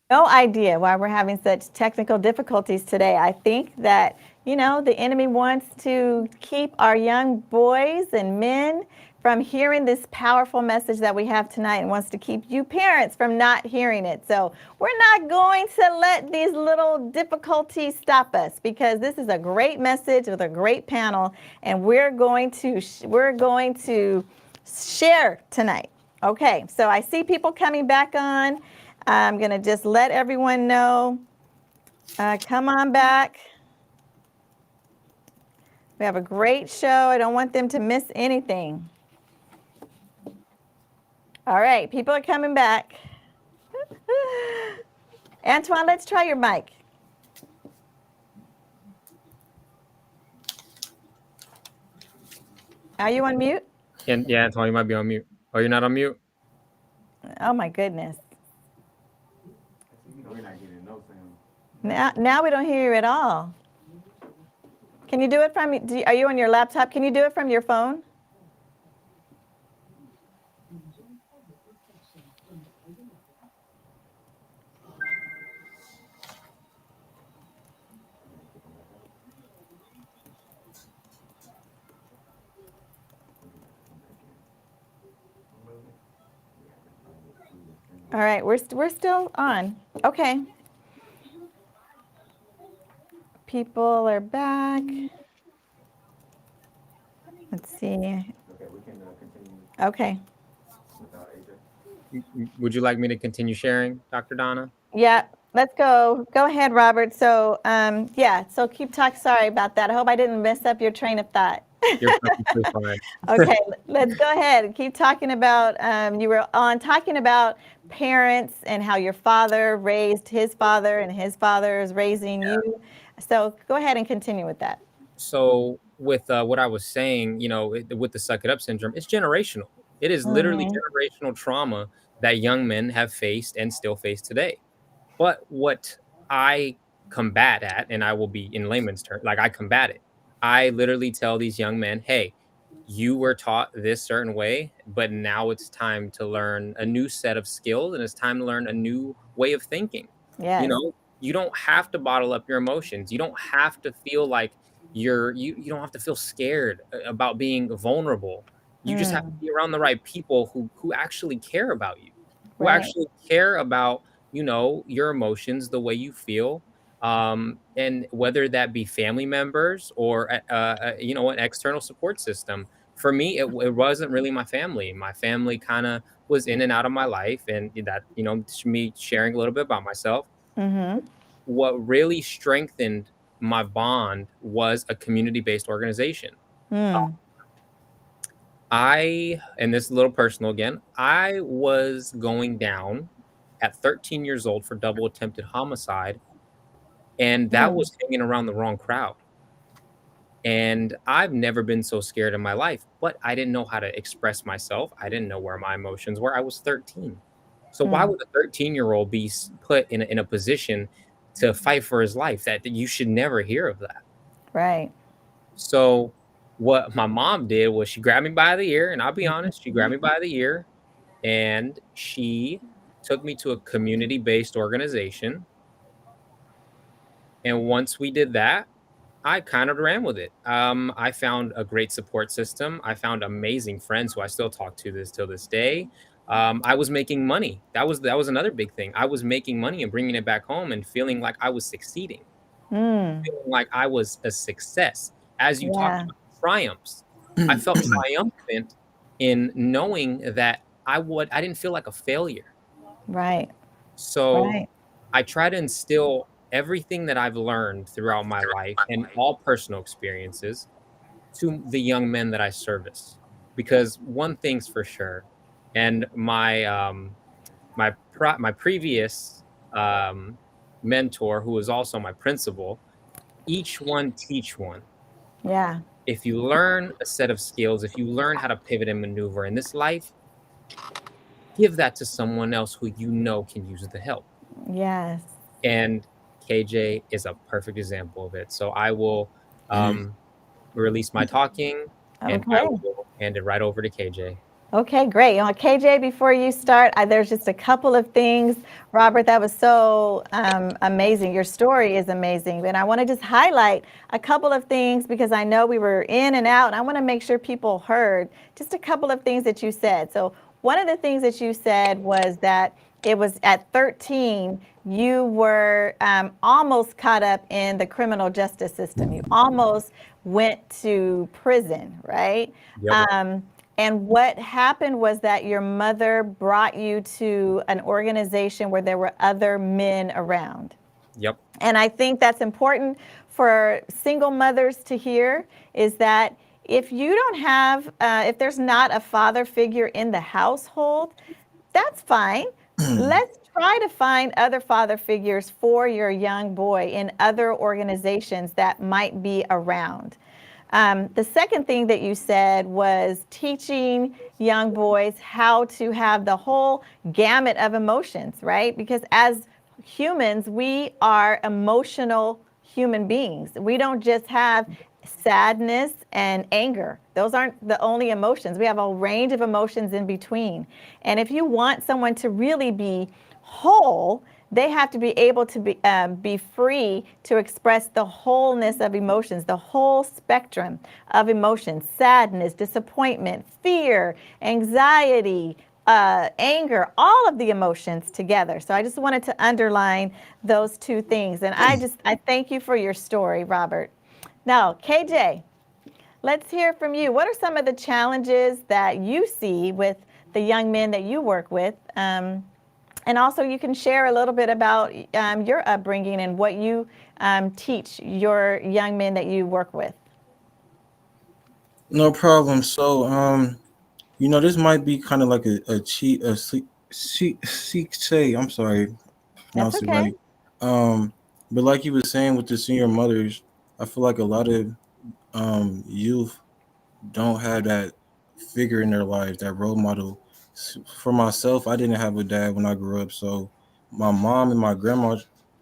No idea why we're having such technical difficulties today. I think that, the enemy wants to keep our young boys and men from hearing this powerful message that we have tonight and wants to keep you parents from not hearing it. So we're not going to let these little difficulties stop us, because this is a great message with a great panel, and we're going to share tonight. Okay, so I see people coming back on. I'm going to just let everyone know. Come on back. We have a great show. I don't want them to miss anything. All right, people are coming back. Antoine, let's try your mic. Are you on mute? Yeah, Antoine, you might be on mute. Oh, you're not on mute? Oh my goodness. Now we don't hear you at all. Can you do it from, are you on your laptop? Can you do it from your phone? All right, we're still on. Okay. People are back. Let's see. Okay. Would you like me to continue sharing, Dr. Donna? Yeah, let's go. Go ahead, Robert. So, so keep talking. Sorry about that. I hope I didn't mess up your train of thought. You're perfectly fine. Okay, let's go ahead and keep talking about, you were on talking about parents and how your father raised his father and his father is raising you. So go ahead and continue with that. So with what I was saying, with the suck it up syndrome, it's generational. It is literally generational trauma that young men have faced and still face today. But what I combat at, and I will be in layman's terms, like I combat it. I literally tell these young men, hey, you were taught this certain way, but now it's time to learn a new set of skills, and it's time to learn a new way of thinking. Yes. You don't have to bottle up your emotions. You don't have to feel like you don't have to feel scared about being vulnerable. You just have to be around the right people who actually care about you, who actually care about, your emotions, the way you feel. And whether that be family members or, an external support system. For me, it wasn't really my family. My family kind of was in and out of my life, and that, me sharing a little bit about myself. What really strengthened my bond was a community-based organization. And this is a little personal again, I was going down at 13 years old for double attempted homicide, and that was hanging around the wrong crowd. And I've never been so scared in my life, but I didn't know how to express myself. I didn't know where my emotions were. I was 13. So why would a 13-year-old be put in a position to fight for his life? That you should never hear of that. Right. So what my mom did was she grabbed me by the ear, and I'll be honest, she grabbed me by the ear and she took me to a community-based organization. And once we did that, I kind of ran with it. I found a great support system. I found amazing friends who I still talk to till this day. I was making money. That was another big thing. I was making money and bringing it back home and feeling like I was succeeding, feeling like I was a success. As you talked about triumphs, I felt triumphant in knowing that I didn't feel like a failure. Right. So I try to instill everything that I've learned throughout my life and all personal experiences to the young men that I service. Because one thing's for sure, and my previous mentor, who was also my principal, each one teach one. Yeah. If you learn a set of skills, if you learn how to pivot and maneuver in this life, give that to someone else who can use the help. Yes. And KJ is a perfect example of it. So I will Mhm. release my talking, and I Okay. will hand it right over to KJ. Okay, great. KJ, before you start, there's just a couple of things. Robert, that was so amazing. Your story is amazing. And I want to just highlight a couple of things because I know we were in and out, and I want to make sure people heard just a couple of things that you said. So one of the things that you said was that it was at 13, you were almost caught up in the criminal justice system. You almost went to prison, right? Yep. And what happened was that your mother brought you to an organization where there were other men around. Yep. And I think that's important for single mothers to hear, is that if you don't have, if there's not a father figure in the household, that's fine. Let's try to find other father figures for your young boy in other organizations that might be around. The second thing that you said was teaching young boys how to have the whole gamut of emotions, right? Because as humans, we are emotional human beings. We don't just have sadness and anger. Those aren't the only emotions. We have a range of emotions in between. And if you want someone to really be whole, they have to be able to be free to express the wholeness of emotions, the whole spectrum of emotions: sadness, disappointment, fear, anxiety, anger, all of the emotions together. So I just wanted to underline those two things. And I thank you for your story, Robert. Now, KJ, let's hear from you. What are some of the challenges that you see with the young men that you work with? And also, you can share a little bit about your upbringing and what you teach your young men that you work with. No problem. So, this might be kind of like a cheat, say, I'm sorry, That's pronounce it okay. right. But like you were saying with the senior mothers, I feel like a lot of youth don't have that figure in their lives, that role model. For myself, I didn't have a dad when I grew up, so my mom and my grandma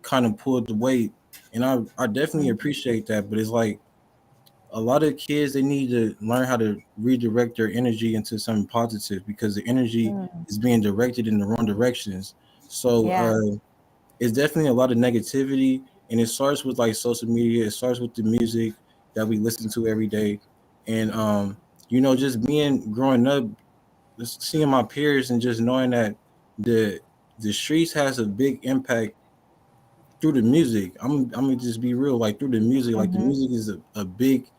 kind of pulled the weight, and I definitely appreciate that. But it's like a lot of kids, they need to learn how to redirect their energy into something positive because the energy is being directed in the wrong directions. So Yeah, it's definitely a lot of negativity, and it starts with like social media. It starts with the music that we listen to every day, and just being growing up, just seeing my peers and just knowing that the the streets has a big impact through the music. I'm gonna just be real, like through the music, like the music is a big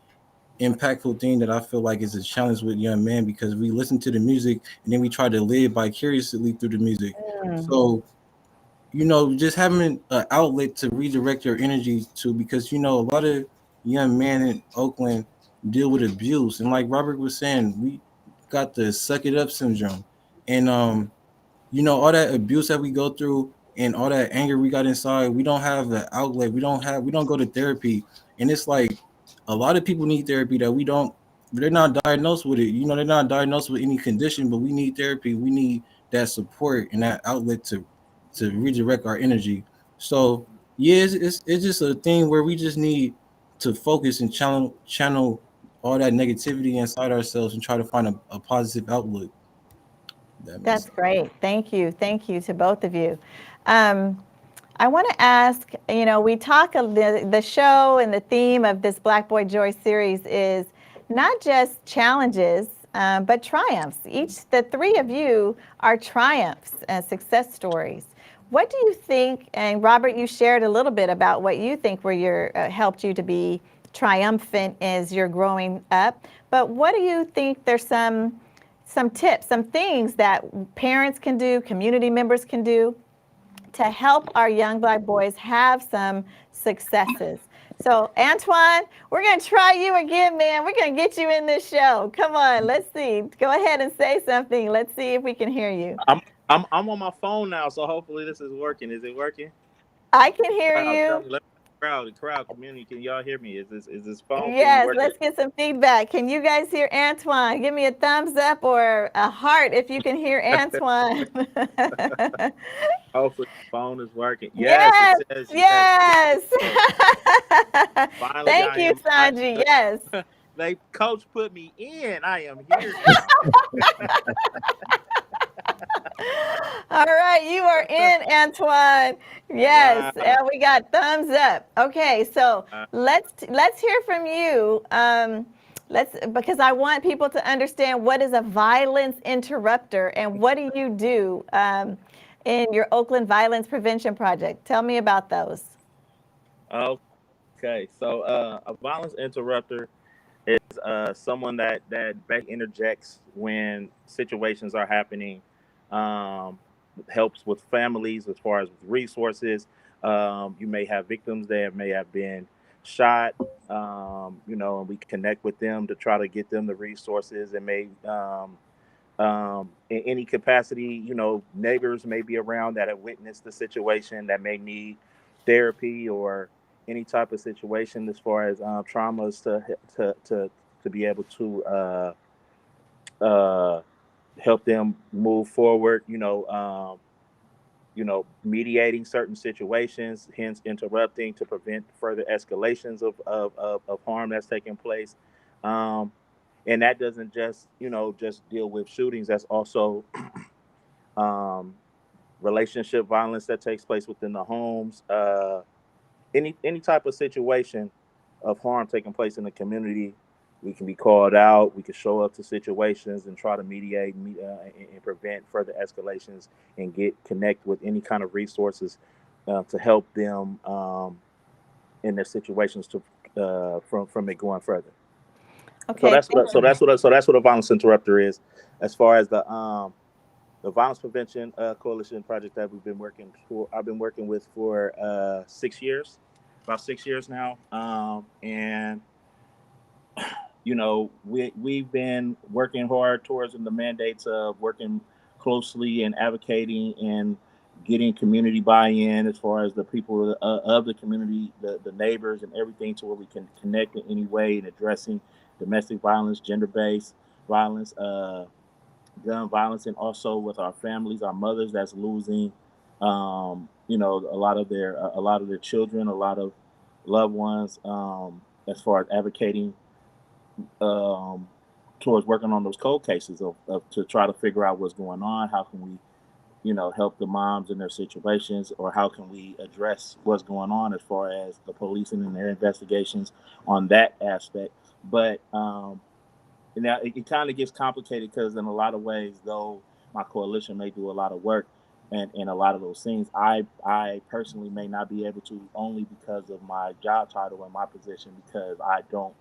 impactful thing that I feel like is a challenge with young men because we listen to the music and then we try to live vicariously through the music. So just having an outlet to redirect your energy to, because a lot of young men in Oakland deal with abuse, and like Robert was saying, we got the suck it up syndrome, and all that abuse that we go through and all that anger we got inside, we don't have an outlet. We don't go to therapy, and it's like a lot of people need therapy that we don't. They're not diagnosed with it. They're not diagnosed with any condition, but we need therapy. We need that support and that outlet to redirect our energy. So yeah, it's just a thing where we just need to focus and channel all that negativity inside ourselves and try to find a positive outlook. That makes that's sense. great. Thank you. Thank you to both of you. Um, I want to ask, we talk of the show, and the theme of this Black Boy Joy series is not just challenges, but triumphs. The three of you are triumphs and success stories. What do you think, and Robert, you shared a little bit about what you think were helped you to be triumphant as you're growing up, but what do you think there's some tips, some things that parents can do, community members can do to help our young Black boys have some successes? So, Antoine, we're going to try you again, man. We're going to get you in this show. Come on, let's see. Go ahead and say something. Let's see if we can hear you. I'm on my phone now, so hopefully this is working. Is it working? I can hear Tell you. me. crowd community. Can y'all hear me? Is this phone thing Yes, working? let's get some feedback. Can you guys hear Antoine? Give me a thumbs up or a heart if you can hear Antoine. Hopefully the phone is working. Yes, it Yes, says yes. yes. Finally, Thank I you, am. Sanji. Yes. They coach put me in. I am here now. All right, you are in, Antoine. Yes, Wow. and we got thumbs up. Okay, so let's hear from you. Let's because I want people to understand what is a violence interrupter and what do you do in your Oakland Violence Prevention Project. Tell me about those. Okay, so a violence interrupter is someone that back interjects when situations are happening, um, helps with families as far as with resources. You may have victims that may have been shot, and we connect with them to try to get them the resources and may in any capacity, neighbors may be around that have witnessed the situation that may need therapy or any type of situation as far as traumas to be able to uh, help them move forward. Mediating certain situations, hence interrupting to prevent further escalations of harm that's taking place. Um, and that doesn't just deal with shootings. That's also um, relationship violence that takes place within the homes, any type of situation of harm taking place in the community. We can be called out. We can show up to situations and try to mediate and prevent further escalations and connect with any kind of resources to help them in their situations to from it going further. So Okay, that's what that's what a violence interrupter is, as far as the violence prevention coalition project that we've been working for. I've been working with for 6 years, about 6 years now, and we've been working hard towards the mandates of working closely and advocating and getting community buy-in as far as the people of the community, the neighbors and everything, to where we can connect in any way in addressing domestic violence, gender-based violence, gun violence, and also with our families, our mothers that's losing, a lot of their children, a lot of loved ones, as far as advocating um, towards working on those cold cases of to try to figure out what's going on. How can we, help the moms in their situations, or how can we address what's going on as far as the policing and their investigations on that aspect. But now it kind of gets complicated because in a lot of ways, though my coalition may do a lot of work and a lot of those things, I personally may not be able to, only because of my job title and my position, because I don't,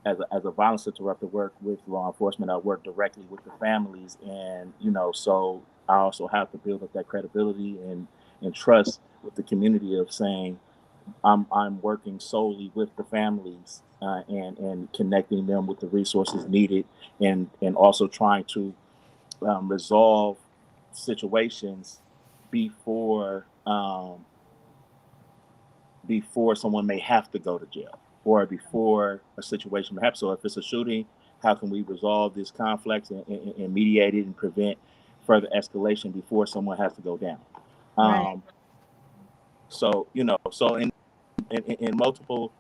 as a violence interrupter, work with law enforcement. I work directly with the families, and so I also have to build up that credibility and trust with the community of saying I'm working solely with the families, and connecting them with the resources needed, and also trying to resolve situations before before someone may have to go to jail, or before a situation may happen. So if it's a shooting, how can we resolve this conflict and mediate it and prevent further escalation before someone has to go down? right. Um, so in multiple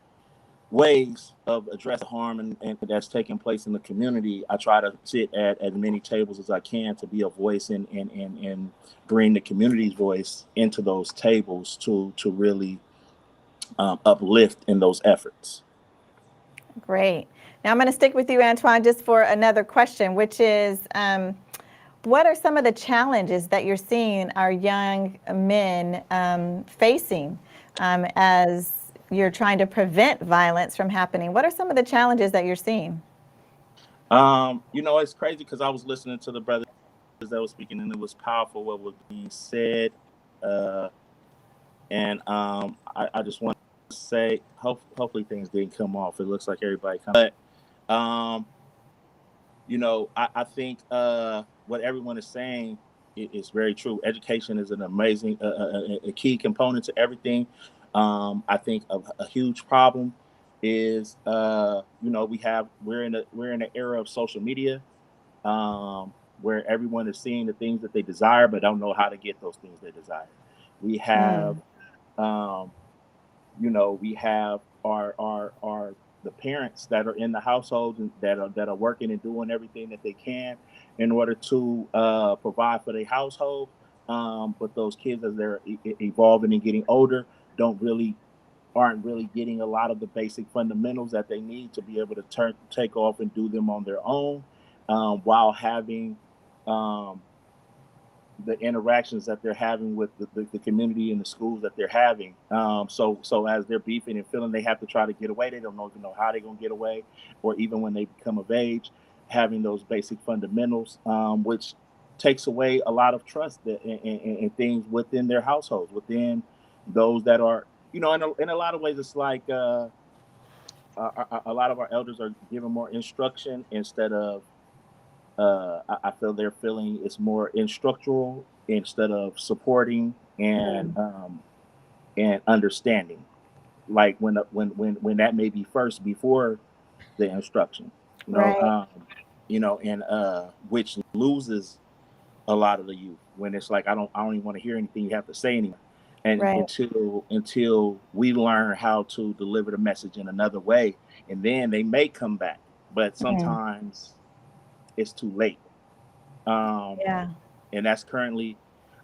ways of addressing harm and that's taking place in the community, I try to sit at as many tables as I can to be a voice and bring the community's voice into those tables to really uplift in those efforts. Great. Now I'm going to stick with you, Antoine, just for another question, which is what are some of the challenges that you're seeing our young men facing as you're trying to prevent violence from happening? What are some of the challenges that you're seeing? It's crazy because I was listening to the brothers that was speaking, and it was powerful what was being said. Uh, and I just want to say, hopefully things didn't come off. It looks like everybody come. But I think what everyone is saying is very true. Education is an amazing, a key component to everything. I think a huge problem is, we're in an era of social media, where everyone is seeing the things that they desire, but don't know how to get those things they desire. We have, um, we have our the parents that are in the households and that are working and doing everything that they can in order to provide for their household. But those kids, as they're evolving and getting older, don't really aren't really getting a lot of the basic fundamentals that they need to be able to take off and do them on their own, while having the interactions that they're having with the community and the schools that they're having. So as they're beefing and feeling they have to try to get away, they don't even know how they're going to get away, or even when they become of age, having those basic fundamentals, which takes away a lot of trust and things within their households, within those that are, in a lot of ways, it's like a lot of our elders are given more instruction instead of, I feel they're feeling it's more instructional instead of supporting and understanding. Like when that may be first before the instruction, Right. and which loses a lot of the youth when it's like I don't even want to hear anything you have to say anymore, and Right. until we learn how to deliver the message in another way, and then they may come back, but sometimes it's too late. Yeah. And that's currently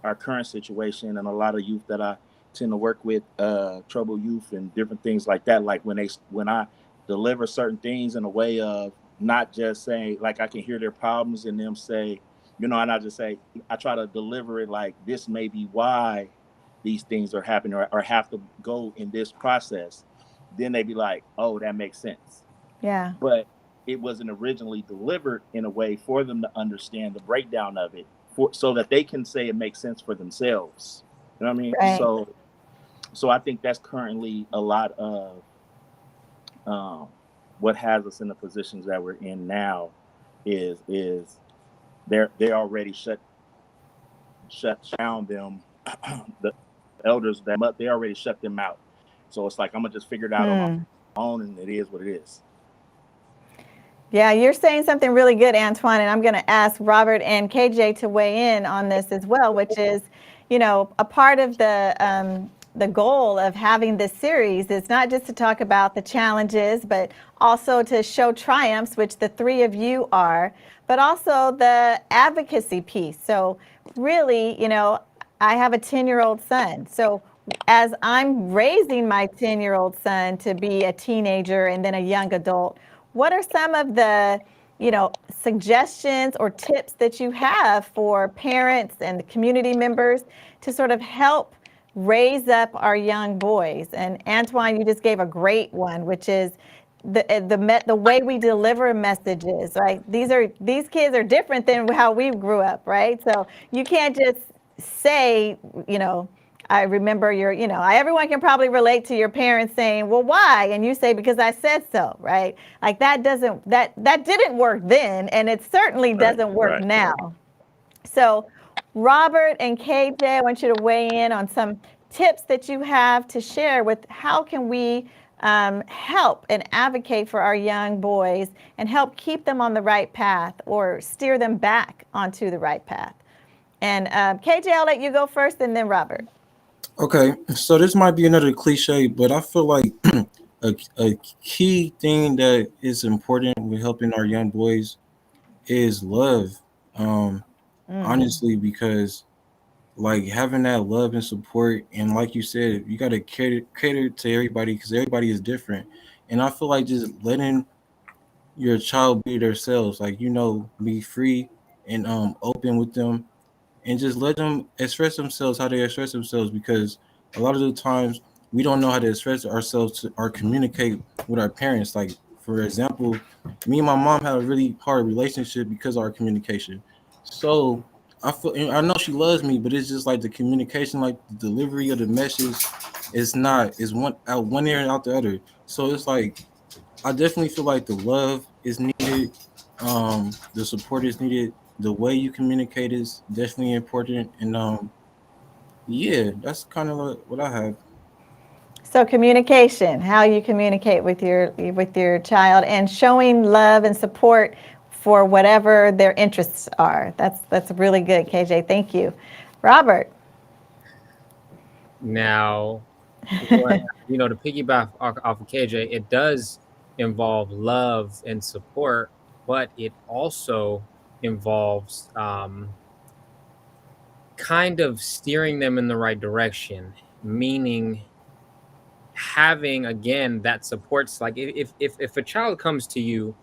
our current situation, and a lot of youth that I tend to work with, troubled youth and different things like that. Like when I deliver certain things in a way of not just saying, like, I can hear their problems and them say, and I just say, I try to deliver it like this may be why these things are happening, or have to go in this process. Then they be like, oh, that makes sense. Yeah. But it wasn't originally delivered in a way for them to understand the breakdown of it, so that they can say it makes sense for themselves. You know what I mean? Right. So I think that's currently a lot of what has us in the positions that we're in now. Is they already shut down them the elders that they already shut them out. So it's like I'm gonna just figure it out on my own, and it is what it is. Yeah, you're saying something really good, Antoine, and I'm going to ask Robert and KJ to weigh in on this as well, which is, a part of the goal of having this series is not just to talk about the challenges, but also to show triumphs, which the three of you are, but also the advocacy piece. So really, I have a 10-year-old son. So as I'm raising my 10-year-old son to be a teenager and then a young adult, what are some of the, suggestions or tips that you have for parents and the community members to sort of help raise up our young boys? And Antoine, you just gave a great one, which is the way we deliver messages, right? These kids are different than how we grew up, right? So you can't just say, I remember everyone can probably relate to your parents saying, well, why? And you say, because I said so, right? Like that didn't work then, and it certainly doesn't work now. So Robert and KJ, I want you to weigh in on some tips that you have to share with how can we help and advocate for our young boys and help keep them on the right path or steer them back onto the right path. And KJ, I'll let you go first, and then Robert. Okay, so this might be another cliche, but I feel like a key thing that is important with helping our young boys is love. Honestly, because like having that love and support, and like you said, you got to cater to everybody because everybody is different. And I feel like just letting your child be themselves, like be free and open with them, and just let them express themselves how they express themselves, because a lot of the times we don't know how to express ourselves or communicate with our parents. Like, for example, me and my mom had a really hard relationship because of our communication. So I know she loves me, but it's just like the communication, like the delivery of the message is one out one ear and out the other. So it's like I definitely feel like the love is needed, the support is needed, the way you communicate is definitely important, and yeah, that's kind of what I have. So communication, how you communicate with your child, and showing love and support for whatever their interests are. That's really good, KJ. Thank you. Robert. Now, to piggyback off of KJ, it does involve love and support, but it also involves kind of steering them in the right direction, meaning having, again, that supports, like if a child comes to you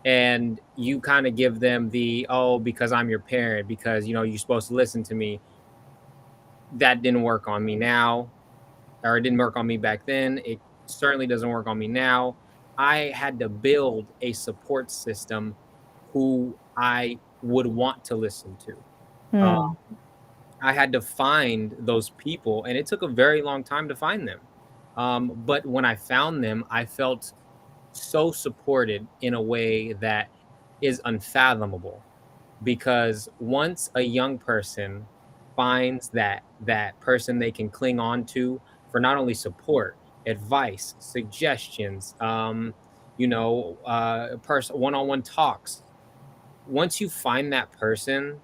and you kind of give them the, oh, because I'm your parent, because you're supposed to listen to me. That didn't work on me now, or it didn't work on me back then. It certainly doesn't work on me now. I had to build a support system who I would want to listen to. Hmm. I had to find those people, and it took a very long time to find them. But when I found them, I felt so supported in a way that is unfathomable, because once a young person finds that person they can cling on to for not only support, advice, suggestions, one-on-one talks, once you find that person,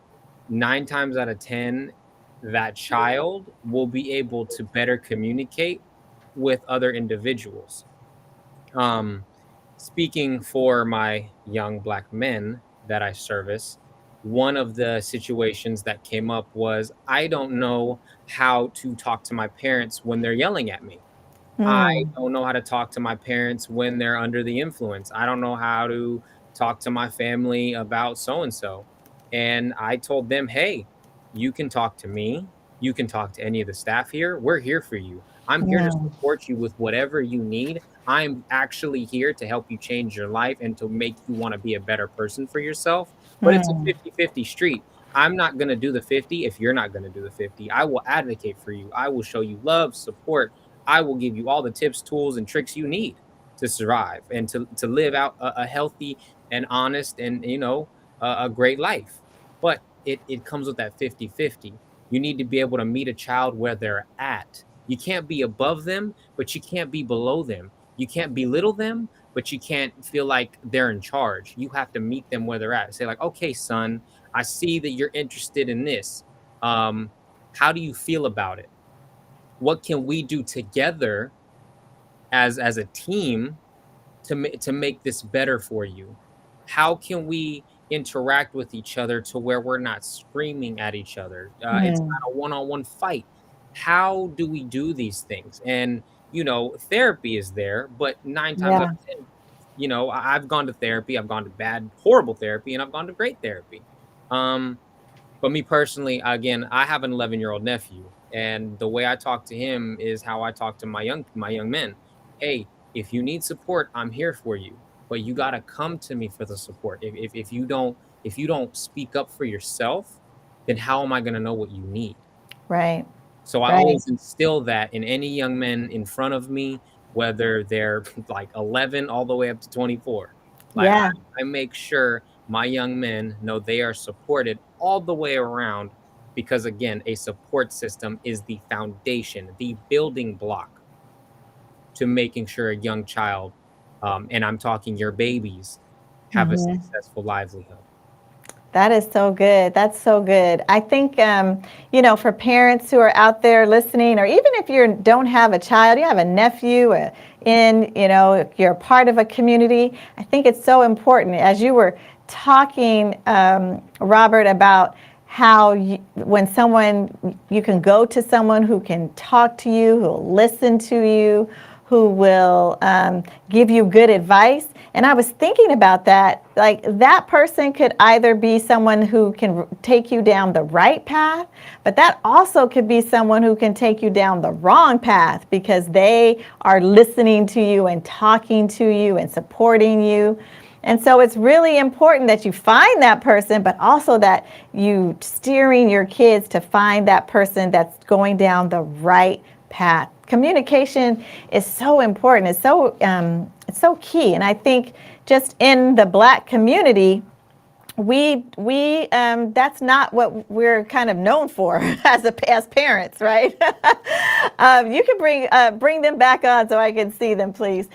9 times out of 10, that child will be able to better communicate with other individuals. Um, Speaking for my young Black men that I service, one of the situations that came up was, I don't know how to talk to my parents when they're yelling at me. I Hmm. don't know how to talk to my parents when they're under the influence. I don't know how to talk to my family about so and so. And I told them, hey, you can talk to me. You can talk to any of the staff here. We're here for you. I'm here to Hmm. support you with whatever you need. I'm actually here to help you change your life and to make you want to be a better person for yourself. But it's a Hmm. 50-50 street. I'm not going to do the 50 if you're not going to do the 50. I will advocate for you. I will show you love, support. I will give you all the tips, tools, and tricks you need to survive and to live out a healthy and honest and, a great life. But it comes with that 50-50. You need to be able to meet a child where they're at. You can't be above them, but you can't be below them. You can't belittle them, but you can't feel like they're in charge. You have to meet them where they're at. Say like, okay, son, I see that you're interested in this. Um, how do you feel about it? What can we do together as a team to make this better for you? How can we interact with each other to where we're not screaming at each other? It's Hmm. not a one-on-one fight. How do we do these things? And therapy is there, but 9 times out Yeah. of 10, I've gone to therapy. I've gone to bad, horrible therapy, and I've gone to great therapy. Um, but me personally, again, I have an 11-year-old nephew, and the way I talk to him is how I talk to my young men. Hey, if you need support, I'm here for you, but you got to come to me for the support. If you don't speak up for yourself, then how am I going to know what you need? Right. So I Right. always instill that in any young men in front of me, whether they're like 11 all the way up to 24. Like Yeah. I make sure my young men know they are supported all the way around, because again, a support system is the foundation, the building block to making sure a young child, and I'm talking your babies, have a Hmm. successful livelihood. That is so good. That's so good. I think, for parents who are out there listening, or even if you don't have a child, you have a nephew, if you're a part of a community, I think it's so important. As you were talking, Robert, about how when you can go to someone who can talk to you, who will listen to you, who will give you good advice. And I was thinking about that, like that person could either be someone who can take you down the right path, but that also could be someone who can take you down the wrong path because they are listening to you and talking to you and supporting you. And so it's really important that you find that person, but also that you steering your kids to find that person that's going down the right path. Communication is so important. It's so key. And I think just in the Black community, that's not what we're kind of known for as parents, right? You can bring them back on so I can see them, please.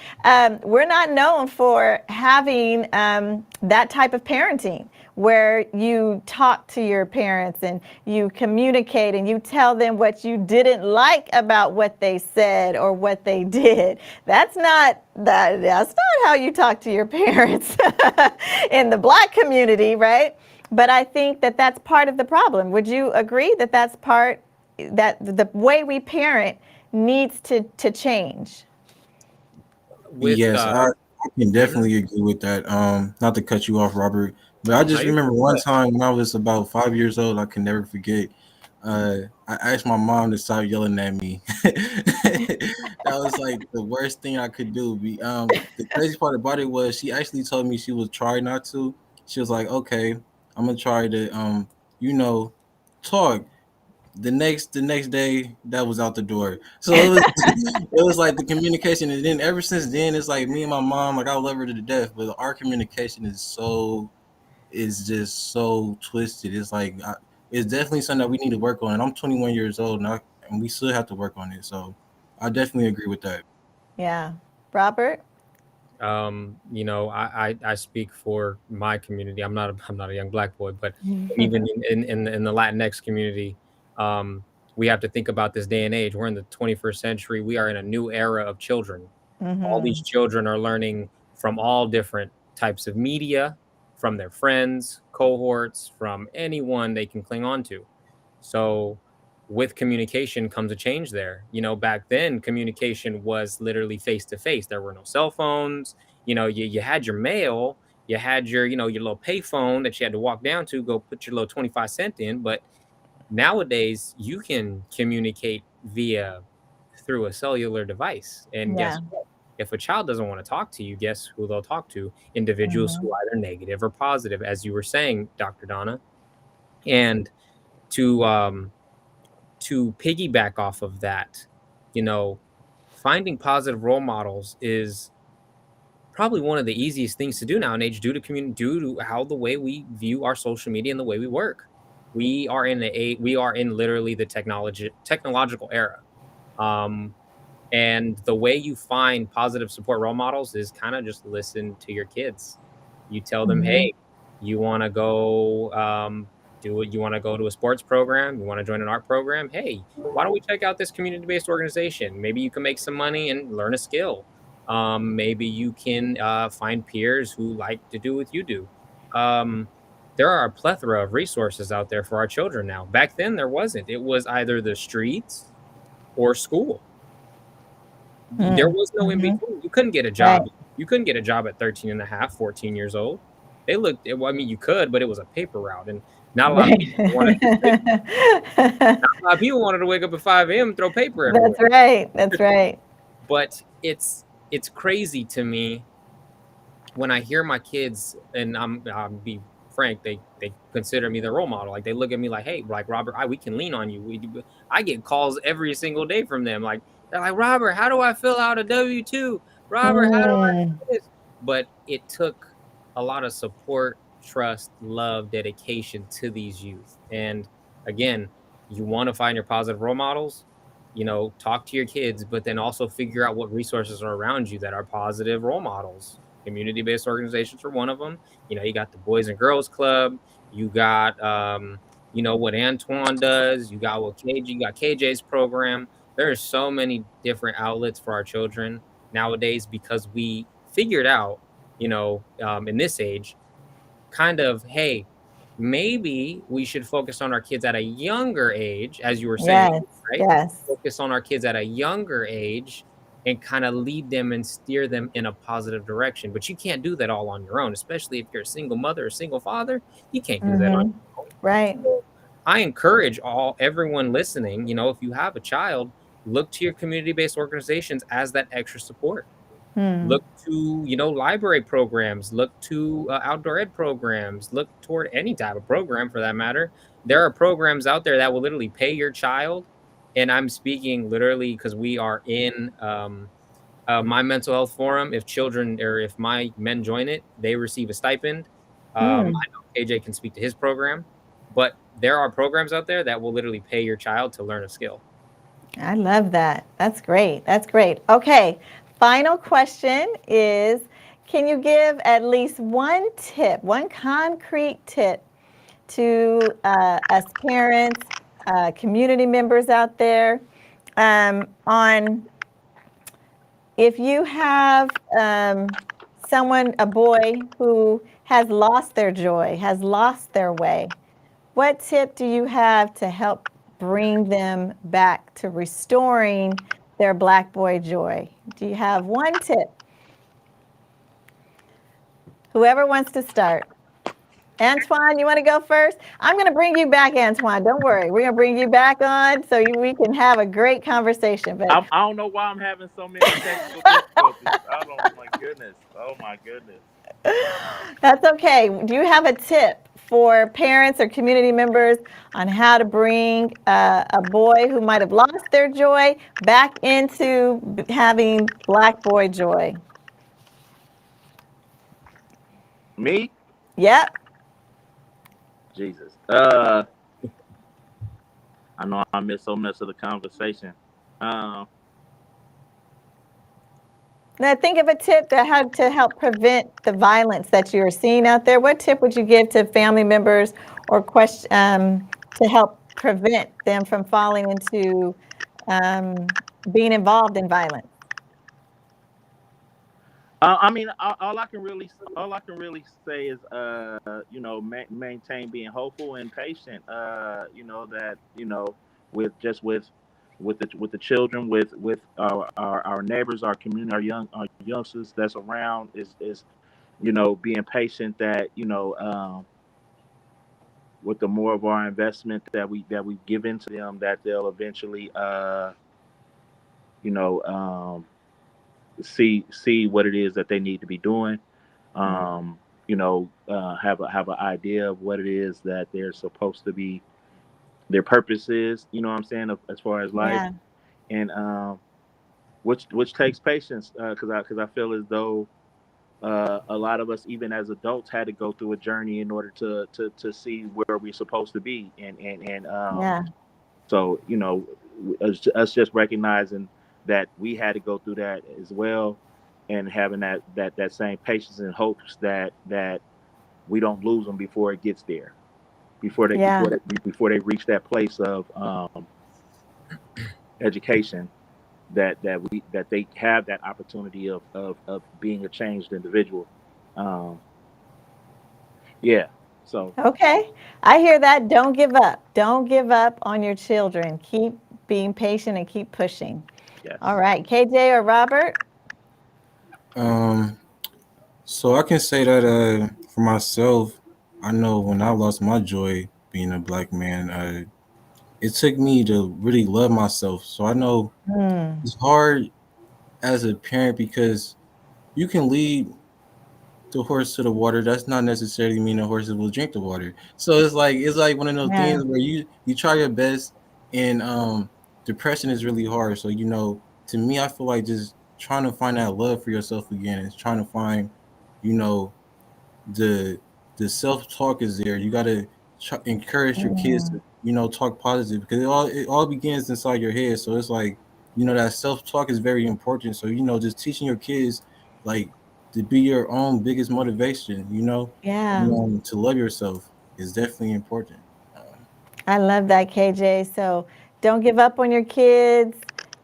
We're not known for having that type of parenting where you talk to your parents and you communicate and you tell them what you didn't like about what they said or what they did. That's not how you talk to your parents in the Black community, right? But I think that that's part of the problem. Would you agree that that's part, that the way we parent needs to change? With Yes, I can definitely agree with that. Not to cut you off, Robert, but I just remember one time when I was about 5 years old. I can never forget. I asked my mom to stop yelling at me. That was like the worst thing I could do. The crazy part about it was she actually told me she would try not to. She was like, "Okay, I'm gonna try to, you know, talk." The next day, that was out the door. So it was it was like the communication, and then ever since then, it's like me and my mom, like I love her to death, but our communication is just so twisted. It's like it's definitely something that we need to work on. And I'm 21 years old, and we still have to work on it. So I definitely agree with that. Yeah, Robert. I speak for my community. I'm not a young Black boy, but even in the Latinx community, we have to think about this day and age. We're in the 21st century. We are in a new era of children. All these children are learning from all different types of media, from their friends, cohorts, from anyone they can cling on to. So with communication comes a change there. Back then communication was literally face to face. There were no cell phones. You had your mail, you had your little pay phone that you had to walk down to go put your little 25 cent in. But nowadays you can communicate through a cellular device. And guess what? If a child doesn't want to talk to you, guess who they'll talk to? Individuals who are either negative or positive, as you were saying, Dr. Donna. And to piggyback off of that, finding positive role models is probably one of the easiest things to do nowadays due to how the way we view our social media and the way we work. We are in literally the technological era. And the way you find positive support role models is kind of just listen to your kids. You tell them, hey, you want to go you want to go to a sports program, you want to join an art program, hey, why don't we check out this community-based organization? Maybe you can make some money and learn a skill. Maybe you can find peers who like to do what you do. There are a plethora of resources out there for our children now. Back then there wasn't. It was either the streets or school. There was no in between. You couldn't get a job. Right. You couldn't get a job at 13 and a half, 14 years old. You could, but it was a paper route. And not a lot of people wanted to wake up at 5 a.m. and throw paper everywhere. That's right. That's right. But it's crazy to me when I hear my kids, and I'll be frank, they consider me their role model. Like they look at me like, hey, like Robert, we can lean on you. I get calls every single day from them. Like they're like, Robert, how do I fill out a W-2? Robert, how do I do this? But it took a lot of support, trust, love, dedication to these youth. And again, you want to find your positive role models, talk to your kids, but then also figure out what resources are around you that are positive role models. Community-based organizations are one of them. You got the Boys and Girls Club. You got, what Antoine does. You got you got KJ's program. There are so many different outlets for our children nowadays because we figured out, in this age, kind of, hey, maybe we should focus on our kids at a younger age, as you were saying, right? Yes. Focus on our kids at a younger age and kind of lead them and steer them in a positive direction. But you can't do that all on your own, especially if you're a single mother or single father. You can't do that on your own. Right. So I encourage everyone listening, if you have a child, look to your community-based organizations as that extra support. Look to, library programs, look to outdoor ed programs, look toward any type of program for that matter. There are programs out there that will literally pay your child. And I'm speaking literally because we are in my mental health forum. If my men join it, they receive a stipend. I know KJ can speak to his program, but there are programs out there that will literally pay your child to learn a skill. I love that. That's great. That's great. Okay. Final question is, can you give at least one tip, one concrete tip to us parents, community members out there on if you have someone, a boy who has lost their joy, has lost their way, what tip do you have to help bring them back to restoring their Black boy joy? Do you have one tip? Whoever wants to start. Antoine, you want to go first? I'm going to bring you back, Antoine. Don't worry. We're going to bring you back on so we can have a great conversation. But I don't know why I'm having so many technical difficulties. Oh my goodness. That's okay. Do you have a tip for parents or community members on how to bring a boy who might have lost their joy back into having Black boy joy? Me? Yep. Jesus. I know I missed so much of the conversation. Now think of a tip that had to help prevent the violence that you're seeing out there. What tip would you give to family members or to help prevent them from falling into being involved in violence? I mean, all I can really say is, maintain being hopeful and patient. With the children, with our neighbors, our community, our youngsters that's around, is being patient. That with the more of our investment that we give into them, that they'll eventually see what it is that they need to be doing. Have an idea of what it is that they're supposed to be, their purpose is, what I'm saying, as far as life. Yeah. And which takes patience, because I feel as though a lot of us, even as adults, had to go through a journey in order to see where we're supposed to be. Yeah. So us just recognizing that we had to go through that as well, and having that same patience and hopes that we don't lose them before it gets there, before they reach that place of education, that they have that opportunity of being a changed individual. So Okay, I hear that. Don't give up. Don't give up on your children. Keep being patient and keep pushing. yes. All right, KJ or Robert? So I can say that for myself, I know when I lost my joy being a Black man, it took me to really love myself. So I know it's hard as a parent because you can lead the horse to the water. That's not necessarily mean the horses will drink the water. So it's like one of those Yeah. things where you try your best, and depression is really hard. So to me, I feel like just trying to find that love for yourself again is trying to find, the self-talk is there. You got to encourage your kids to talk positive, because it all begins inside your head. So it's like, that self-talk is very important. So just teaching your kids like to be your own biggest motivation, Yeah. to love yourself is definitely important. I love that, KJ. So don't give up on your kids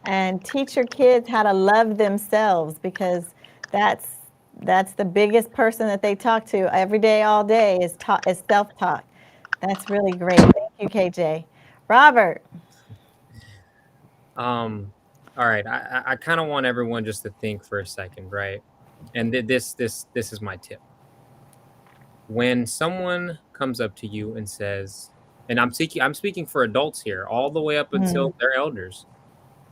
and teach your kids how to love themselves, because that's the biggest person that they talk to every day, all day is self-talk. That's really great. Thank you, KJ. Robert. All right. I kind of want everyone just to think for a second, right? And this is my tip. When someone comes up to you and says, and I'm speaking for adults here, all the way up until their elders.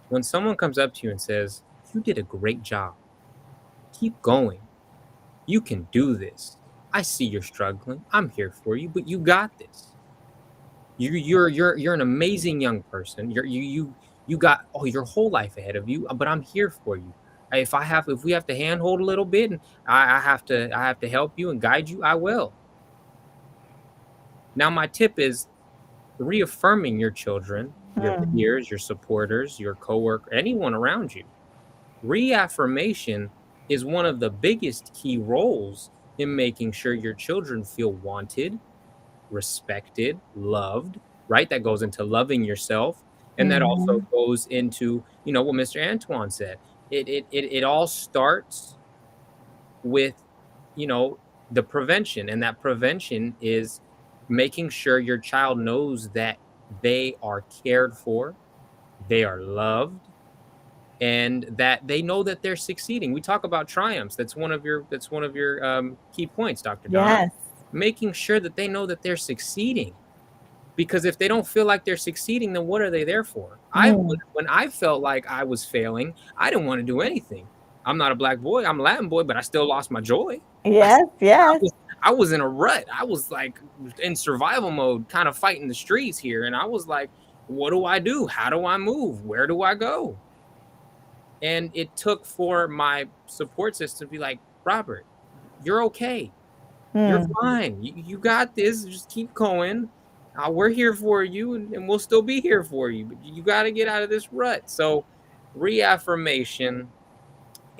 When someone comes up to you and says, "You did a great job. Keep going. You can do this. I see you're struggling. I'm here for you, but you got this. You're an amazing young person. You got your whole life ahead of you, but I'm here for you. If we have to handhold a little bit, and I have to help you and guide you, I will." Now, my tip is reaffirming your children, your peers, your supporters, your coworker, anyone around you. Reaffirmation is one of the biggest key roles in making sure your children feel wanted, respected, loved, right? That goes into loving yourself. And that also goes into, what Mr. Antoine said. It all starts with, the prevention. And that prevention is making sure your child knows that they are cared for, they are loved, and that they know that they're succeeding. We talk about triumphs. That's one of your key points, Dr. Donna. Yes. Making sure that they know that they're succeeding. Because if they don't feel like they're succeeding, then what are they there for? When I felt like I was failing, I didn't want to do anything. I'm not a black boy. I'm a Latin boy, but I still lost my joy. Yes, yes. I was in a rut. I was like in survival mode, kind of fighting the streets here. And I was like, what do I do? How do I move? Where do I go? And it took for my support system to be like, Robert, you're okay. You're fine. You got this. Just keep going. We're here for you, and we'll still be here for you. But you got to get out of this rut. So reaffirmation.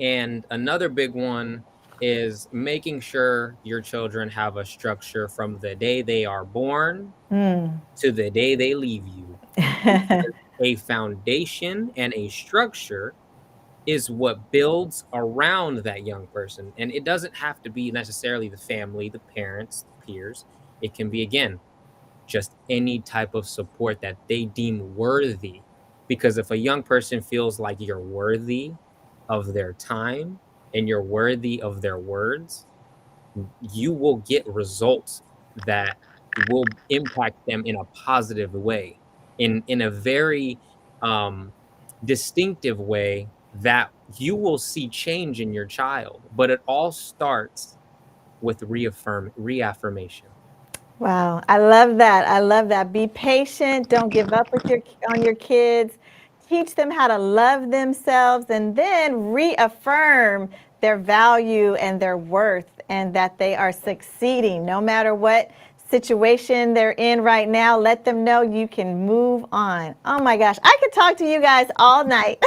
And another big one is making sure your children have a structure from the day they are born to the day they leave you. A foundation and a structure is what builds around that young person. And it doesn't have to be necessarily the family, the parents, the peers. It can be, again, just any type of support that they deem worthy. Because if a young person feels like you're worthy of their time and you're worthy of their words, you will get results that will impact them in a positive way, in a very distinctive way that you will see change in your child. But it all starts with reaffirmation. Wow, I love that. I love that. Be patient. Don't give up on your kids. Teach them how to love themselves, and then reaffirm their value and their worth, and that they are succeeding no matter what situation they're in right now. Let them know you can move on. Oh my gosh, I could talk to you guys all night.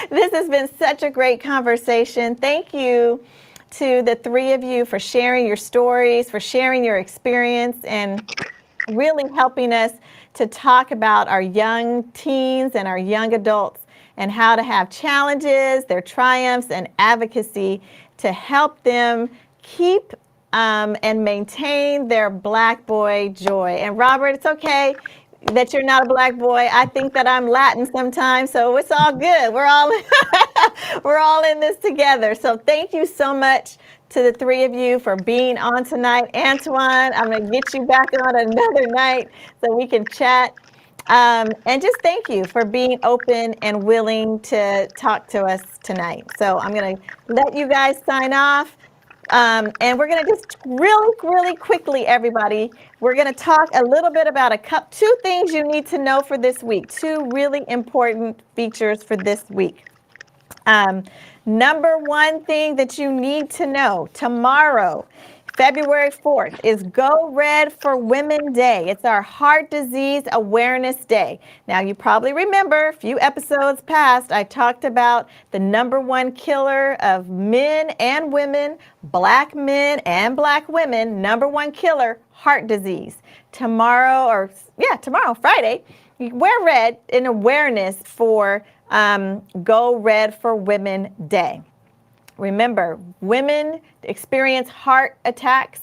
This has been such a great conversation. Thank you to the three of you for sharing your stories, for sharing your experience, and really helping us to talk about our young teens and our young adults and how to have challenges, their triumphs, and advocacy to help them keep and maintain their black boy joy. And Robert, it's okay that you're not a black boy. I think that I'm Latin sometimes, so it's all good. We're all in this together. So thank you so much to the three of you for being on tonight. Antoine, I'm going to get you back on another night so we can chat. And just thank you for being open and willing to talk to us tonight. So I'm going to let you guys sign off. And we're going to just really quickly, everybody, we're going to talk a little bit about two things you need to know for this week, two really important features for this week. Number one thing that you need to know, tomorrow, February 4th, is Go Red for Women Day. It's our Heart Disease Awareness Day. Now, you probably remember a few episodes past, I talked about the number one killer of men and women, black men and black women, number one killer, heart disease. Tomorrow, Friday, wear red in awareness for Go Red for Women Day. Remember, women experience heart attacks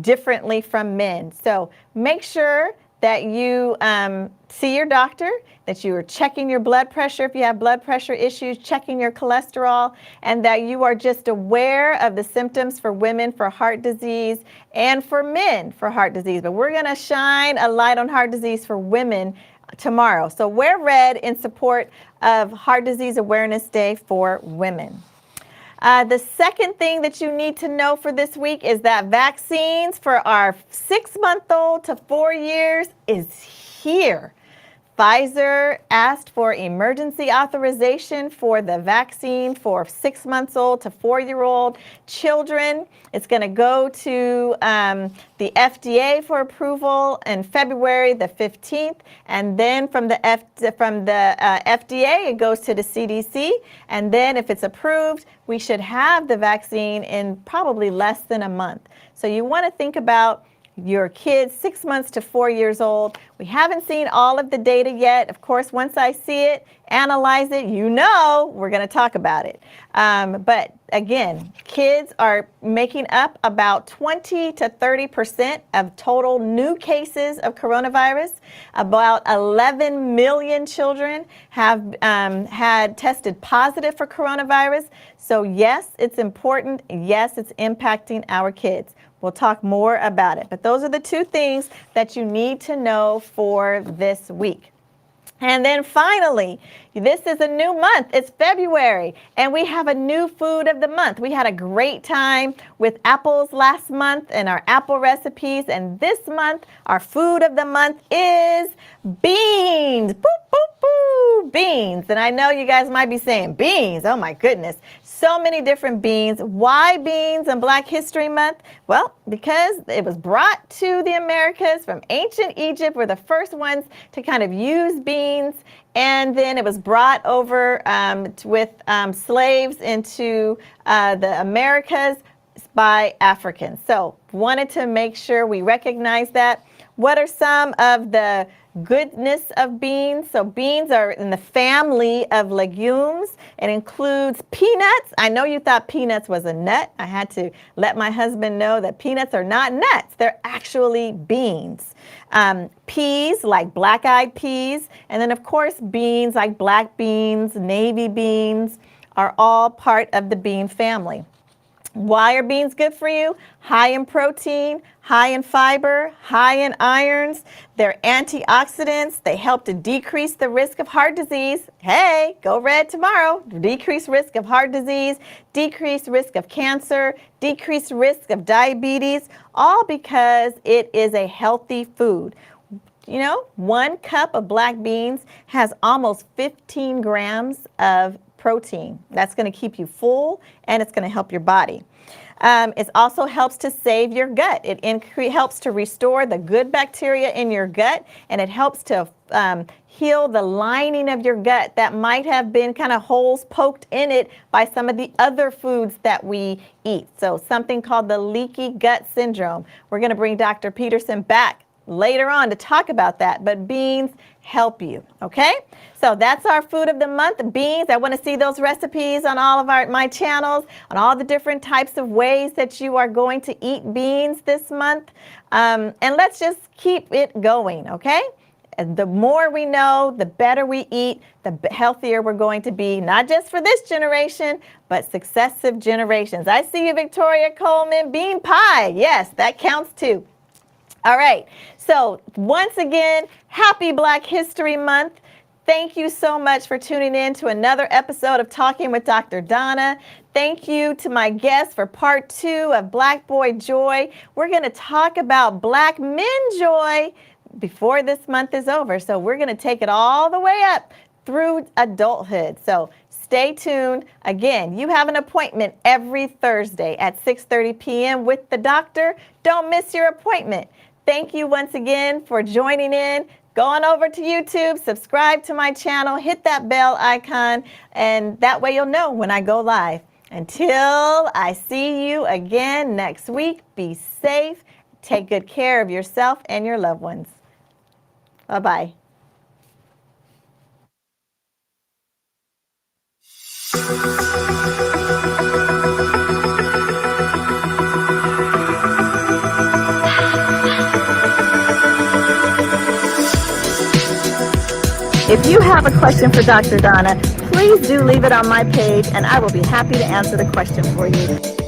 differently from men. So make sure that you see your doctor, that you are checking your blood pressure if you have blood pressure issues, checking your cholesterol, and that you are just aware of the symptoms for women for heart disease and for men for heart disease. But we're going to shine a light on heart disease for women tomorrow. So wear red in support of Heart Disease Awareness Day for women. The second thing that you need to know for this week is that vaccines for our 6-month-old to 4 years is here. Pfizer asked for emergency authorization for the vaccine for 6 months old to 4-year-old children. It's going to go to the FDA for approval in February the 15th, and then from the FDA it goes to the CDC, and then if it's approved, we should have the vaccine in probably less than a month. So you want to think about your kids 6 months to 4 years old. We haven't seen all of the data yet. Of course, once I see it, analyze it, you know we're going to talk about it. But again, kids are making up about 20 to 30% of total new cases of coronavirus. About 11 million children have had tested positive for coronavirus. So yes, it's important. Yes, it's impacting our kids. We'll talk more about it. But those are the two things that you need to know for this week. And then finally, this is a new month. It's February, and we have a new food of the month. We had a great time with apples last month and our apple recipes. And this month, our food of the month is beans. Boop, boop, boop, beans. And I know you guys might be saying, beans, oh my goodness. So many different beans. Why beans on Black History Month? Well, because it was brought to the Americas from ancient Egypt. We're the first ones to kind of use beans. And then it was brought over with slaves into the Americas by Africans. So wanted to make sure we recognize that. What are some of the goodness of beans? So beans are in the family of legumes. It includes peanuts. I know you thought peanuts was a nut. I had to let my husband know that peanuts are not nuts. They're actually beans. Peas, like black-eyed peas, and then of course beans like black beans, navy beans, are all part of the bean family. Why are beans good for you? High in protein, high in fiber, high in irons. They're antioxidants. They help to decrease the risk of heart disease. Hey, go red tomorrow. Decrease risk of heart disease, decrease risk of cancer, decrease risk of diabetes, all because it is a healthy food. You know, 1 cup of black beans has almost 15 grams of protein. That's going to keep you full, and it's going to help your body. It also helps to save your gut. It helps to restore the good bacteria in your gut, and it helps to heal the lining of your gut that might have been kind of holes poked in it by some of the other foods that we eat. So something called the leaky gut syndrome. We're going to bring Dr. Peterson back later on to talk about that, but beans help you, okay? So that's our food of the month, beans. I want to see those recipes on all of my channels, on all the different types of ways that you are going to eat beans this month. And let's just keep it going, okay? And the more we know, the better we eat, the healthier we're going to be, not just for this generation, but successive generations. I see you, Victoria Coleman, bean pie. Yes, that counts too. All right, so once again, happy Black History Month. Thank you so much for tuning in to another episode of Talking with Dr. Donna. Thank you to my guests for part 2 of Black Boy Joy. We're going to talk about Black Men Joy before this month is over. So we're going to take it all the way up through adulthood. So stay tuned. Again, you have an appointment every Thursday at 6:30 p.m. with the doctor. Don't miss your appointment. Thank you once again for joining in. Go on over to YouTube, subscribe to my channel, hit that bell icon, and that way you'll know when I go live. Until I see you again next week, be safe, take good care of yourself and your loved ones. Bye-bye. If you have a question for Dr. Donna, please do leave it on my page and I will be happy to answer the question for you.